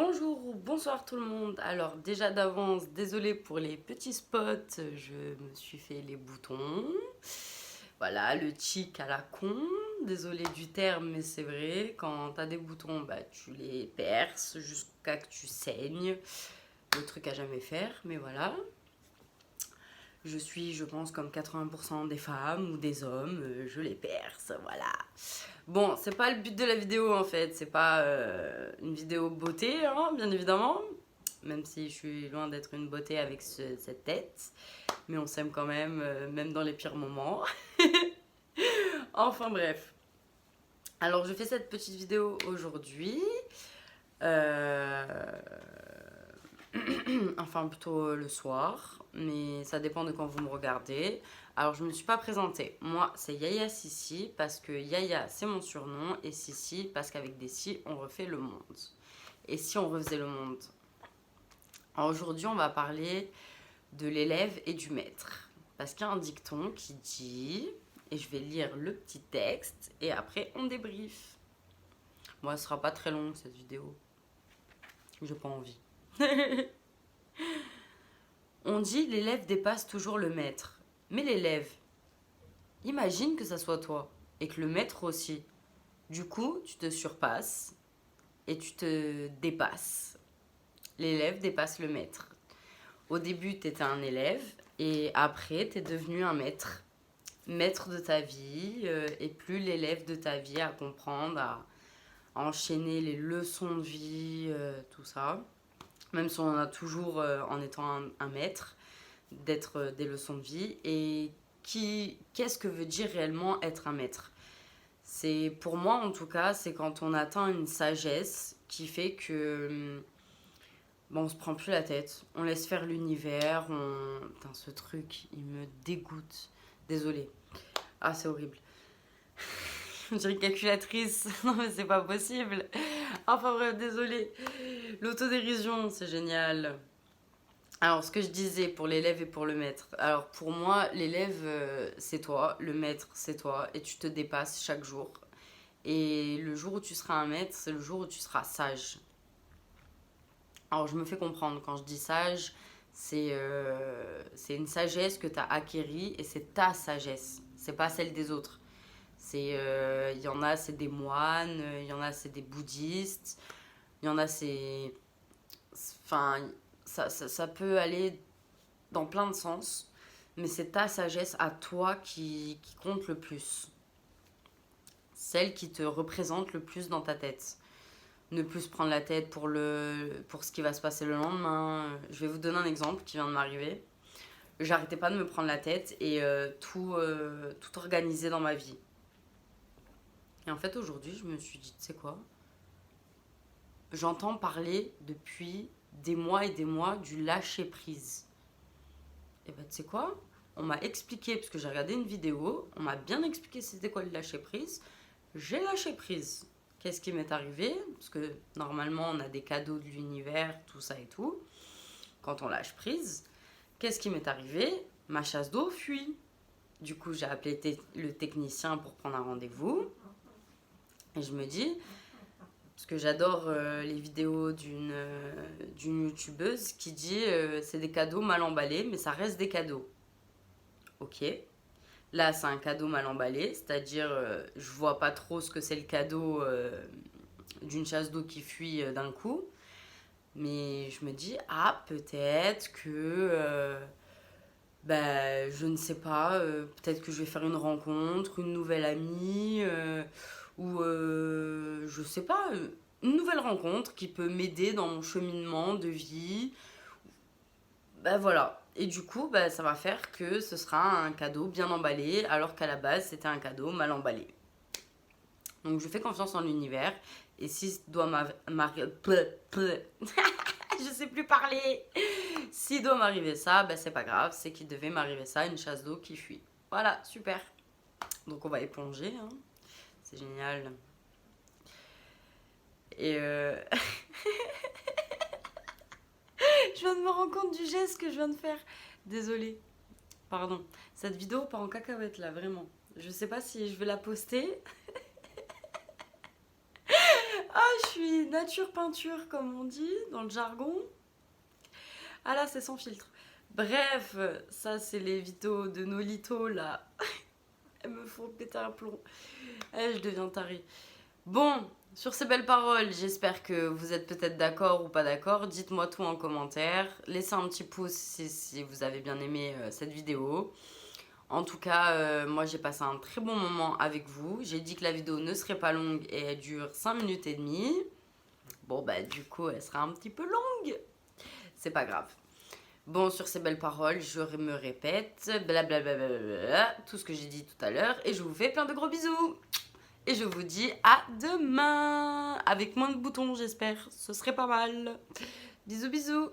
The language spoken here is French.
Bonjour ou bonsoir tout le monde. Alors déjà d'avance, désolé pour les petits spots, je me suis fait les boutons. Voilà, le chic à la con. Désolé du terme, mais c'est vrai, quand t'as des boutons, bah tu les perces jusqu'à que tu saignes. Le truc à jamais faire, mais voilà. Je pense, comme 80% des femmes ou des hommes, je les perce, voilà. Bon, c'est pas le but de la vidéo en fait, c'est pas une vidéo beauté, hein, bien évidemment. Même si je suis loin d'être une beauté avec cette tête. Mais on s'aime quand même dans les pires moments. Enfin bref. Alors je fais cette petite vidéo aujourd'hui. Euh, enfin plutôt le soir, mais ça dépend de quand vous me regardez. Alors je me suis pas présentée. Moi c'est Yaya Sissi parce que Yaya c'est mon surnom et Sissi parce qu'avec des si on refait le monde. Et si on refaisait le monde? Alors aujourd'hui on va parler de l'élève et du maître. Parce qu'il y a un dicton qui dit, et je vais lire le petit texte et après on débrief. Moi ce sera pas très long cette vidéo. J'ai pas envie. On dit l'élève dépasse toujours le maître. Mais l'élève, imagine que ça soit toi et que le maître aussi. Du coup, tu te surpasses et tu te dépasses. L'élève dépasse le maître. Au début, tu étais un élève et après, tu es devenu un maître. Maître de ta vie et plus l'élève de ta vie à comprendre, à enchaîner les leçons de vie, tout ça. Même si on en a toujours en étant un maître, d'être des leçons de vie. Et qu'est-ce que veut dire réellement être un maître? C'est, pour moi en tout cas, c'est quand on atteint une sagesse qui fait que bon, on se prend plus la tête, on laisse faire l'univers, Putain, ce truc, il me dégoûte. Désolée. Ah, c'est horrible. Je dirais calculatrice. Non, mais c'est pas possible. Enfin bref, désolée. L'autodérision, c'est génial. Alors, ce que je disais pour l'élève et pour le maître. Alors, pour moi, l'élève, c'est toi. Le maître, c'est toi. Et tu te dépasses chaque jour. Et le jour où tu seras un maître, c'est le jour où tu seras sage. Alors, je me fais comprendre. Quand je dis sage, c'est une sagesse que tu as acquérie et c'est ta sagesse. C'est pas celle des autres. Il y en a, c'est des moines. Il y en a, c'est des bouddhistes. Il y en a, c'est... Enfin, ça peut aller dans plein de sens, mais c'est ta sagesse à toi qui compte le plus. Celle qui te représente le plus dans ta tête. Ne plus se prendre la tête pour ce qui va se passer le lendemain. Je vais vous donner un exemple qui vient de m'arriver. J'arrêtais pas de me prendre la tête et tout organiser dans ma vie. Et en fait, aujourd'hui, je me suis dit, tu sais quoi? J'entends parler depuis des mois et des mois du lâcher prise. Et ben, tu sais quoi? On m'a expliqué, parce que j'ai regardé une vidéo, on m'a bien expliqué c'était quoi le lâcher prise. J'ai lâché prise. Qu'est-ce qui m'est arrivé? Parce que normalement, on a des cadeaux de l'univers, tout ça et tout. Quand on lâche prise, qu'est-ce qui m'est arrivé? Ma chasse d'eau fuit. Du coup, j'ai appelé le technicien pour prendre un rendez-vous. Et je me dis, parce que j'adore les vidéos d'une youtubeuse qui dit c'est des cadeaux mal emballés, mais ça reste des cadeaux. Ok. Là, c'est un cadeau mal emballé, c'est-à-dire je vois pas trop ce que c'est le cadeau d'une chasse d'eau qui fuit d'un coup. Mais je me dis, ah, peut-être que, bah, je ne sais pas, peut-être que je vais faire une rencontre, une nouvelle amie, ou je sais pas, une nouvelle rencontre qui peut m'aider dans mon cheminement de vie. Bah voilà. Et du coup, bah, ça va faire que ce sera un cadeau bien emballé, alors qu'à la base, c'était un cadeau mal emballé. Donc je fais confiance en l'univers. Et si doit m'arriver... Je sais plus parler. S'il doit m'arriver ça, bah, c'est pas grave. C'est qu'il devait m'arriver ça, une chasse d'eau qui fuit. Voilà, super. Donc on va éponger. Hein. C'est génial. Et je viens de me rendre compte du geste que je viens de faire. Désolée. Pardon. Cette vidéo part en cacahuète là, vraiment. Je sais pas si je vais la poster. Ah, dit nature peinture, comme on dit dans le jargon. Ah là, c'est sans filtre. Bref, ça, c'est les vitos de Nolito, là. Elles me font péter un plomb. Je deviens tarée. Bon, sur ces belles paroles, j'espère que vous êtes peut-être d'accord ou pas d'accord. Dites-moi tout en commentaire. Laissez un petit pouce si vous avez bien aimé cette vidéo. En tout cas, moi j'ai passé un très bon moment avec vous. J'ai dit que la vidéo ne serait pas longue et elle dure 5 minutes et demie. Bon, bah du coup, elle sera un petit peu longue. C'est pas grave. Bon, sur ces belles paroles, je me répète, blablabla, tout ce que j'ai dit tout à l'heure. Et je vous fais plein de gros bisous. Et je vous dis à demain. Avec moins de boutons, j'espère. Ce serait pas mal. Bisous, bisous.